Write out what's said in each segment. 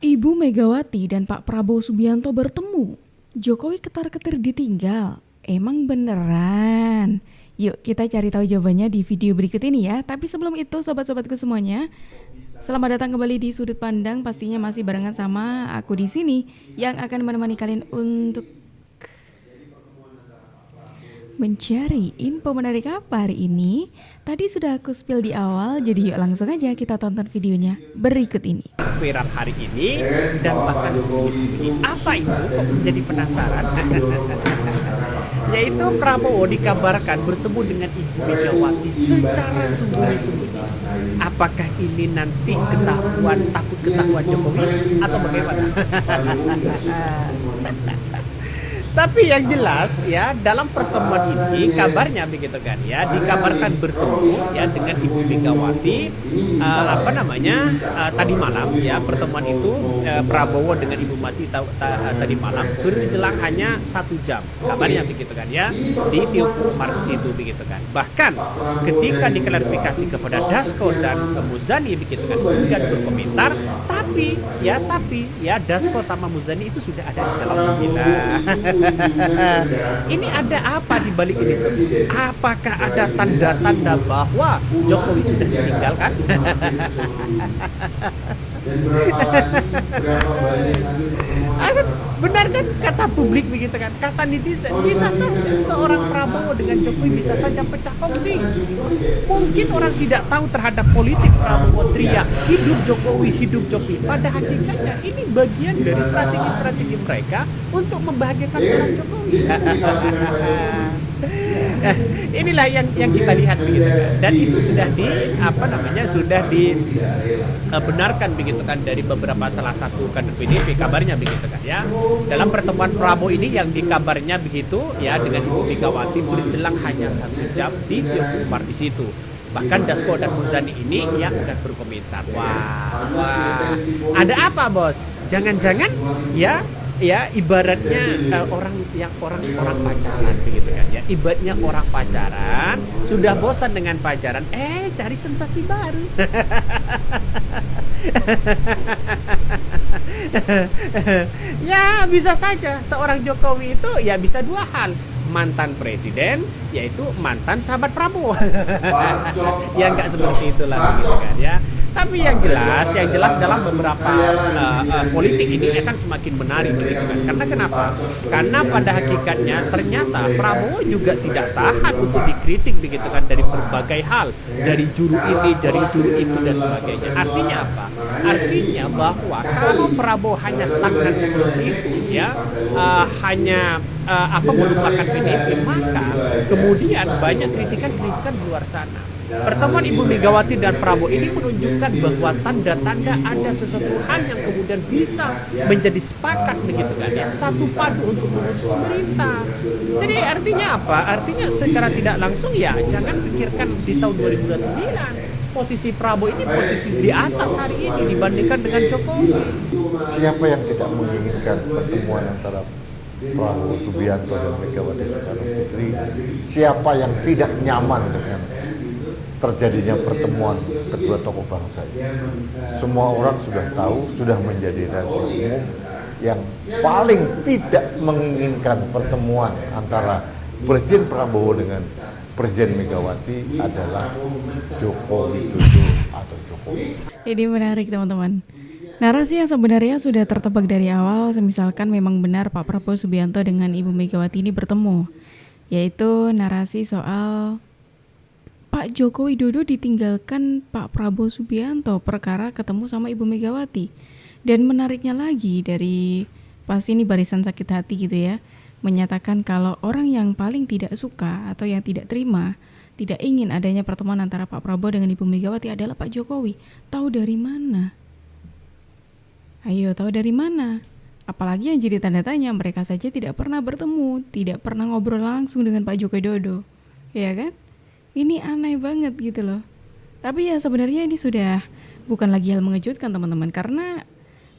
Ibu Megawati dan Pak Prabowo Subianto bertemu. Jokowi ketar-ketir ditinggal. Emang beneran? Yuk kita cari tahu jawabannya di video berikut ini ya. Tapi sebelum itu sobat-sobatku semuanya, selamat datang kembali di Sudut Pandang. Pastinya masih barengan sama aku di sini yang akan menemani kalian untuk mencari info menarik apa hari ini. Tadi sudah aku spill di awal, jadi yuk langsung aja kita tonton videonya berikut ini. Viral hari ini dan bahkan sembunyi-sembunyi. Apa itu? Kok menjadi penasaran? Yaitu Prabowo dikabarkan bertemu dengan Ibu Megawati secara sembunyi-sembunyi. Apakah ini nanti takut ketahuan Jokowi atau bagaimana? Tapi yang jelas ya dalam pertemuan ini kabarnya begitu kan ya, dikabarkan bertemu ya dengan Ibu Megawati tadi malam ya. Pertemuan itu Prabowo dengan Ibu Megawati tadi malam berjelang hanya 1 jam, kabarnya begitu kan ya, di Teguh Umar situ begitu kan. Bahkan ketika diklarifikasi kepada Dasko dan Muzani begitu kan, enggan berkomentar, tapi Dasko sama Muzani itu sudah ada di dalam pembicaraan. Ini ada apa di balik ini semua? Apakah ada tanda-tanda bahwa Jokowi sudah ditinggalkan? Benar kan kata publik begitu kan, kata netizen, bisa saja seorang Prabowo dengan Jokowi bisa saja pecah kongsi. Mungkin orang tidak tahu terhadap politik Prabowo teriak hidup Jokowi. Pada hakikatnya ini bagian dari strategi mereka untuk membahagiakan seorang Jokowi. Inilah yang kita lihat begitu kan, dan itu sudah dibenarkan begitu kan dari beberapa salah satu kader PDIP, kabarnya begitu kan ya. Dalam pertemuan Prabowo ini yang dikabarnya begitu ya dengan Ibu Megawati berjelang hanya 1 jam di Teguh Umar di situ. Bahkan Dasko dan Muzani ini yang akan berkomentar. Wah, ada apa bos? Jangan-jangan ya ibaratnya orang pacaran begitu kan ya. Ibaratnya orang pacaran sudah bosan dengan pacaran, cari sensasi baru. Ya bisa saja seorang Jokowi itu ya bisa 2 hal, mantan presiden yaitu mantan sahabat Prabowo. Ya nggak seperti itulah begitu kan ya. Tapi yang jelas dalam beberapa politik ini akan semakin menarik begitu kan. Karena kenapa? Karena pada hakikatnya ternyata Prabowo juga tidak tahan untuk dikritik begitu kan dari berbagai hal, dari juru ini, dari juru itu dan sebagainya. Artinya apa? Artinya bahwa kalau Prabowo hanya stagnan seperti itu ya, melupakan PDIP, maka kemudian banyak kritikan di luar sana. Pertemuan Ibu Megawati dan Prabowo ini menunjukkan bahwa tanda-tanda ada sesuatu hal yang kemudian bisa menjadi sepakat begitu kan ya, satu padu untuk mengurus pemerintah. Jadi artinya apa? Artinya secara tidak langsung ya jangan pikirkan di tahun 2029 posisi Prabowo ini posisi di atas hari ini dibandingkan dengan Jokowi. Siapa yang tidak menginginkan pertemuan antara Prabowo Subianto dan Megawati Soekarno Putri? Siapa yang tidak nyaman dengan terjadinya pertemuan kedua tokoh bangsa ini? Semua orang sudah tahu, sudah menjadi rahasia umum, yang paling tidak menginginkan pertemuan antara Presiden Prabowo dengan Presiden Megawati adalah Joko Widodo atau Jokowi. Ini menarik teman-teman. Narasi yang sebenarnya sudah tertebak dari awal, semisalkan memang benar Pak Prabowo Subianto dengan Ibu Megawati ini bertemu, yaitu narasi soal Pak Joko Widodo ditinggalkan Pak Prabowo Subianto perkara ketemu sama Ibu Megawati. Dan menariknya lagi dari pasti ini barisan sakit hati gitu ya, menyatakan kalau orang yang paling tidak suka atau yang tidak terima, tidak ingin adanya pertemuan antara Pak Prabowo dengan Ibu Megawati adalah Pak Jokowi. Tahu dari mana? Ayo, tahu dari mana? Apalagi yang jadi tanda tanya, mereka saja tidak pernah bertemu, tidak pernah ngobrol langsung dengan Pak Joko Widodo. Ya kan? Ini aneh banget gitu loh. Tapi ya sebenarnya ini sudah bukan lagi hal mengejutkan teman-teman, karena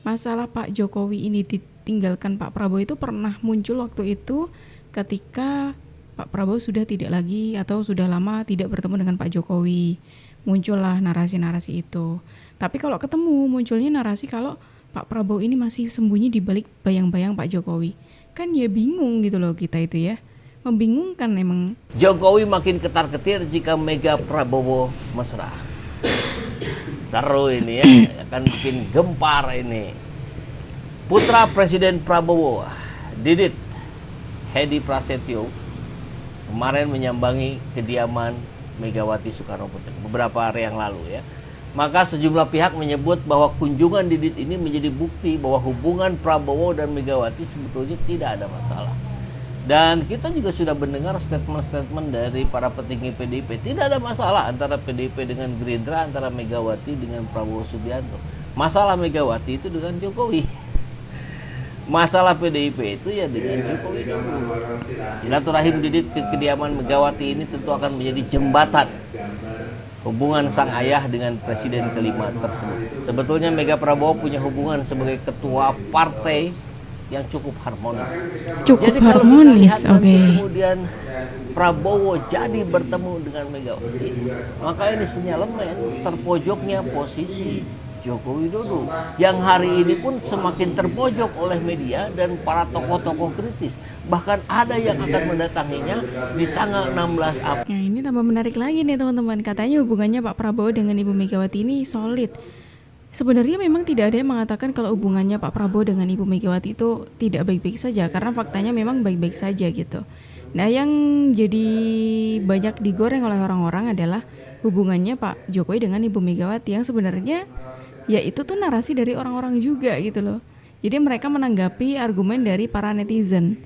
masalah Pak Jokowi ini ditinggalkan Pak Prabowo itu pernah muncul waktu itu ketika Pak Prabowo sudah tidak lagi atau sudah lama tidak bertemu dengan Pak Jokowi. Muncullah narasi-narasi itu. Tapi kalau ketemu munculnya narasi kalau Pak Prabowo ini masih sembunyi di balik bayang-bayang Pak Jokowi. Kan ya bingung gitu loh kita itu ya. Membingungkan emang. Jokowi makin ketar-ketir jika Mega Prabowo mesra. Seru ini ya, akan bikin gempar ini. Putra Presiden Prabowo, Didit Hedi Prasetyo, kemarin menyambangi kediaman Megawati Soekarno Putri beberapa hari yang lalu ya. Maka sejumlah pihak menyebut bahwa kunjungan Didit ini menjadi bukti bahwa hubungan Prabowo dan Megawati sebetulnya tidak ada masalah. Dan kita juga sudah mendengar statement-statement dari para petinggi PDIP. Tidak ada masalah antara PDIP dengan Gerindra, antara Megawati dengan Prabowo Subianto. Masalah Megawati itu dengan Jokowi. Masalah PDIP itu ya dengan Jokowi. Silaturahim Didit ke kediaman Megawati ini tentu akan menjadi jembatan hubungan sang ayah dengan presiden kelima tersebut. Sebetulnya Mega Prabowo punya hubungan sebagai ketua partai yang cukup harmonis. Cukup Jadi kalau harmonis, kita lihat nanti oke. kemudian Prabowo jadi bertemu dengan Megawati, maka ini sinyalemen terpojoknya posisi Joko Widodo yang hari ini pun semakin terpojok oleh media dan para tokoh-tokoh kritis. Bahkan ada yang akan mendatanginya di tanggal 16 April. Nah ini tambah menarik lagi nih teman-teman. Katanya hubungannya Pak Prabowo dengan Ibu Megawati ini solid. Sebenarnya memang tidak ada yang mengatakan kalau hubungannya Pak Prabowo dengan Ibu Megawati itu tidak baik-baik saja. Karena faktanya memang baik-baik saja gitu. Nah yang jadi banyak digoreng oleh orang-orang adalah hubungannya Pak Jokowi dengan Ibu Megawati yang sebenarnya ya itu tuh narasi dari orang-orang juga gitu loh. Jadi mereka menanggapi argumen dari para netizen.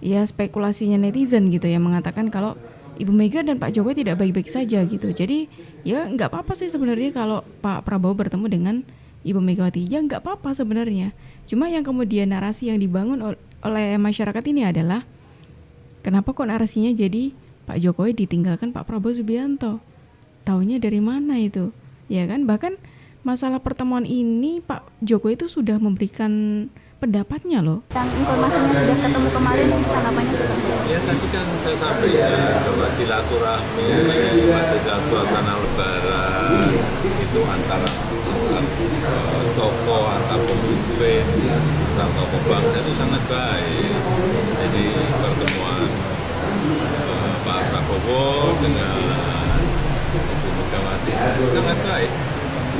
Ya spekulasinya netizen gitu ya mengatakan kalau Ibu Mega dan Pak Jokowi tidak baik-baik saja gitu. Jadi ya nggak apa-apa sih sebenarnya kalau Pak Prabowo bertemu dengan Ibu Megawati. Ya nggak apa-apa sebenarnya. Cuma yang kemudian narasi yang dibangun oleh masyarakat ini adalah kenapa kok narasinya jadi Pak Jokowi ditinggalkan Pak Prabowo Subianto? Taunya dari mana itu? Ya kan bahkan masalah pertemuan ini Pak Jokowi itu sudah memberikan pendapatnya loh. Yang informasinya sudah ketemu kemarin, tanggapannya seperti apa? Ya tadi kan saya sampaikan bahwa silaturahmi masih dalam suasana lebaran itu antara tokoh antar pemimpin antar tokoh bangsa itu sangat baik. Jadi pertemuan Pak Prabowo dengan Ibu Megawati sangat baik.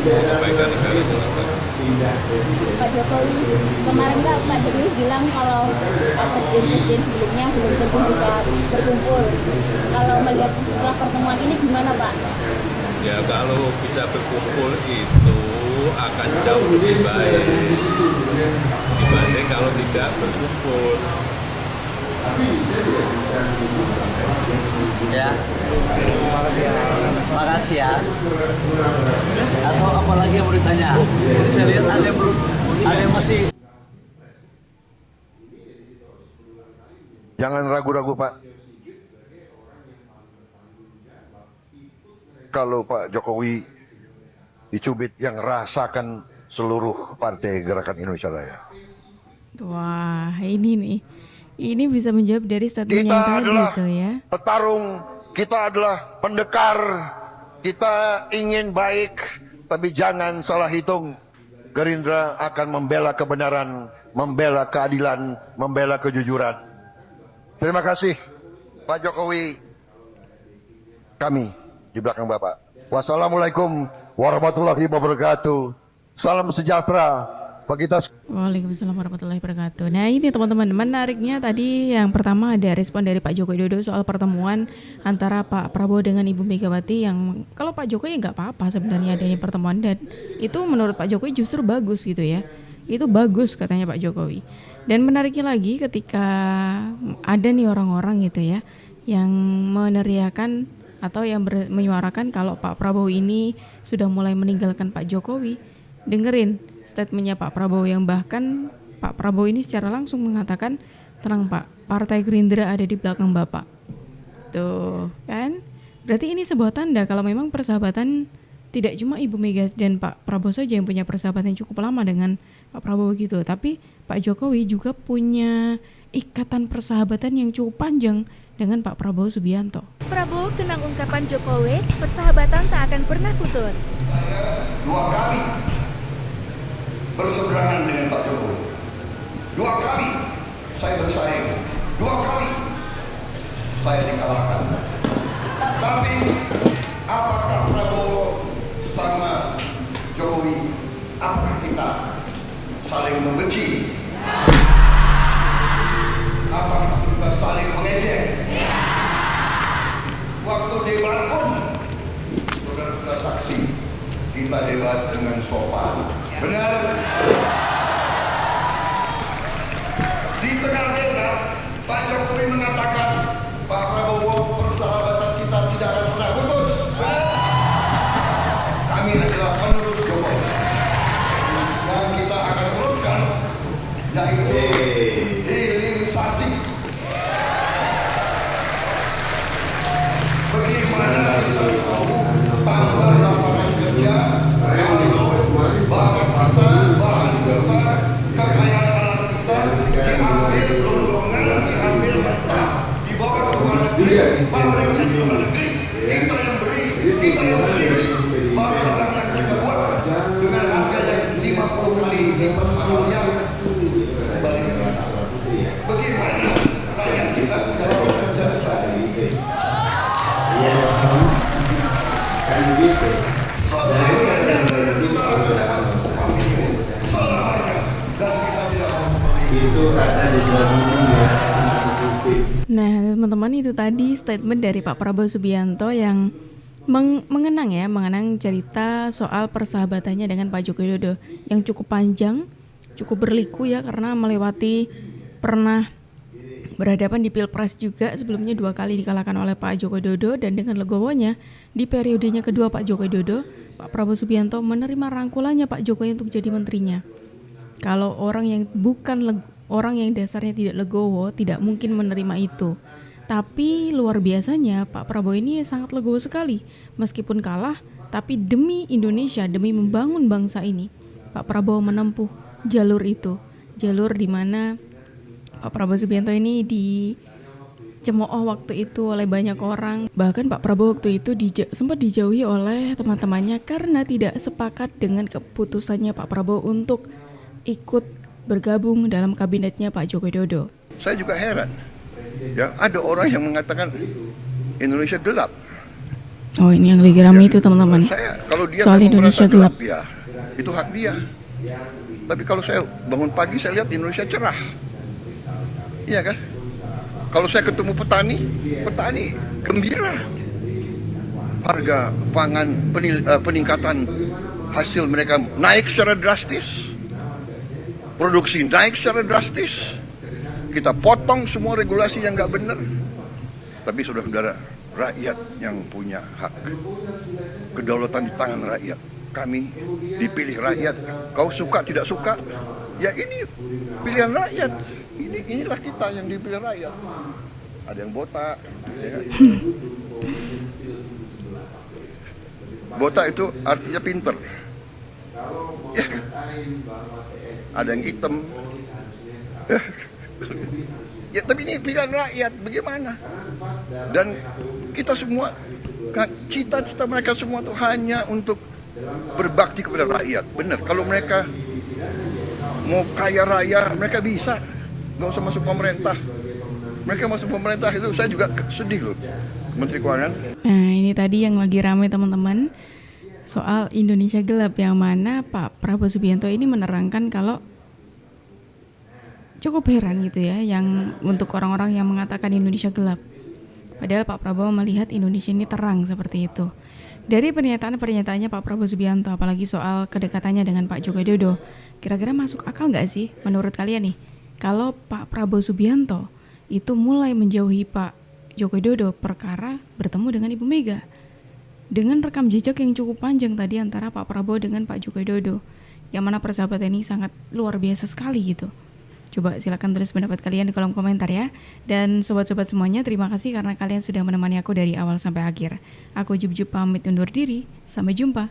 Kebaikan negara sangat baik. Pak Jokowi kemarin kan Pak Jokowi bilang kalau presiden sebelumnya belum tentu bisa berkumpul. Kalau melihat setelah pertemuan ini gimana Pak? Ya kalau bisa berkumpul itu akan jauh lebih baik dibanding kalau tidak berkumpul. Ya, makasih ya. Atau apa lagi yang mau ditanya? Saya lihat ada yang masih. Jangan ragu-ragu Pak. Kalau Pak Jokowi dicubit yang rasakan seluruh partai Gerakan Indonesia Raya. Wah ini nih. Ini bisa menjawab dari statement yang tadi tuh ya. Petarung, kita adalah pendekar, kita ingin baik, tapi jangan salah hitung. Gerindra akan membela kebenaran, membela keadilan, membela kejujuran. Terima kasih Pak Jokowi, kami di belakang Bapak. Wassalamualaikum warahmatullahi wabarakatuh. Salam sejahtera bagi kita. Waalaikumsalam warahmatullahi wabarakatuh. Nah ini teman-teman, menariknya tadi yang pertama ada respon dari Pak Joko Widodo soal pertemuan antara Pak Prabowo dengan Ibu Megawati yang kalau Pak Jokowi nggak apa-apa sebenarnya adanya pertemuan dan itu menurut Pak Jokowi justru bagus gitu ya. Itu bagus katanya Pak Jokowi. Dan menariknya lagi ketika ada nih orang-orang gitu ya yang meneriakan atau yang menyuarakan kalau Pak Prabowo ini sudah mulai meninggalkan Pak Jokowi. Dengerin statementnya Pak Prabowo yang bahkan Pak Prabowo ini secara langsung mengatakan, tenang Pak, Partai Gerindra ada di belakang Bapak. Tuh kan, berarti ini sebuah tanda kalau memang persahabatan tidak cuma Ibu Mega dan Pak Prabowo saja yang punya persahabatan cukup lama dengan Pak Prabowo gitu, tapi Pak Jokowi juga punya ikatan persahabatan yang cukup panjang dengan Pak Prabowo Subianto. Prabowo kenang ungkapan Jokowi, persahabatan tak akan pernah putus. berseberangan dengan Pak Jokowi. 2 kali saya bersaing, 2 kali saya dikalahkan. Tapi apakah Prabowo sama Jokowi, apakah kita saling membenci? Apakah kita saling mengejek? Waktu debat pun saudara saksi, kita debat dengan sopan. Benar? Di tengah debat, Pak Jokowi mengatakan, Pak Prabowo, persahabatan kita tidak akan pernah putus. Kami adalah penerus Jokowi. Yang kita akan teruskan, yaitu hilirisasi. Bagaimana kita tahu tambah lapangan kerja, bahan kita, kekayaan alam kita diambil rombongan, diambil mentah, dibawa ke luar negeri, pabriknya di luar negeri, kita yang beli, kita yang beli, barang yang kita buat dengan harga yang 50 kali lipat mahalnya. Bagaimana rakyat kita bisa bekerja Nah, teman-teman, itu tadi statement dari Pak Prabowo Subianto yang mengenang cerita soal persahabatannya dengan Pak Joko Widodo yang cukup panjang, cukup berliku ya, karena melewati pernah berhadapan di Pilpres juga, sebelumnya 2 kali dikalahkan oleh Pak Joko Widodo, dan dengan legowonya di periodenya kedua Pak Joko Widodo, Pak Prabowo Subianto menerima rangkulannya Pak Jokowi untuk jadi menterinya. Kalau orang yang orang yang dasarnya tidak legowo tidak mungkin menerima itu. Tapi luar biasanya Pak Prabowo ini sangat legowo sekali. Meskipun kalah, tapi demi Indonesia, demi membangun bangsa ini, Pak Prabowo menempuh jalur itu. Jalur di mana Pak Prabowo Subianto ini dicemooh waktu itu oleh banyak orang. Bahkan Pak Prabowo waktu itu sempat dijauhi oleh teman-temannya karena tidak sepakat dengan keputusannya Pak Prabowo untuk ikut bergabung dalam kabinetnya Pak Joko Widodo. Saya juga heran, ya, ada orang yang mengatakan Indonesia gelap. Oh, ini yang lagi ramai itu teman-teman. Kalau dia soal Indonesia gelap, ya, itu hak dia. Tapi kalau saya bangun pagi saya lihat Indonesia cerah, iya kan? Kalau saya ketemu petani gembira. Harga pangan, peningkatan hasil mereka naik secara drastis. Produksi naik secara drastis. Kita potong semua regulasi yang nggak benar. Tapi saudara-saudara, rakyat yang punya hak. Kedaulatan di tangan rakyat. Kami dipilih rakyat. Kau suka tidak suka, ya ini pilihan rakyat. Inilah kita yang dipilih rakyat. Ada yang botak, ya kan? Botak itu artinya pinter. Ya kan? Ada yang hitam. Ya, tapi ini pilihan rakyat, bagaimana? Dan kita semua, cita-cita mereka semua itu hanya untuk berbakti kepada rakyat. Benar, kalau mereka mau kaya raya, mereka bisa. Gak usah masuk pemerintah. Mereka masuk pemerintah itu saya juga sedih loh, Menteri Keuangan. Nah, ini tadi yang lagi ramai teman-teman, soal Indonesia gelap, yang mana Pak Prabowo Subianto ini menerangkan kalau cukup heran gitu ya, yang untuk orang-orang yang mengatakan Indonesia gelap. Padahal Pak Prabowo melihat Indonesia ini terang seperti itu. Dari pernyataan-pernyataannya Pak Prabowo Subianto, apalagi soal kedekatannya dengan Pak Joko Widodo, kira-kira masuk akal nggak sih menurut kalian nih? Kalau Pak Prabowo Subianto itu mulai menjauhi Pak Joko Widodo perkara bertemu dengan Ibu Mega, dengan rekam jejak yang cukup panjang tadi antara Pak Prabowo dengan Pak Joko Widodo, yang mana persahabatan ini sangat luar biasa sekali gitu. Coba silakan tulis pendapat kalian di kolom komentar ya. Dan sobat-sobat semuanya, terima kasih karena kalian sudah menemani aku dari awal sampai akhir. Aku Jub pamit undur diri. Sampai jumpa.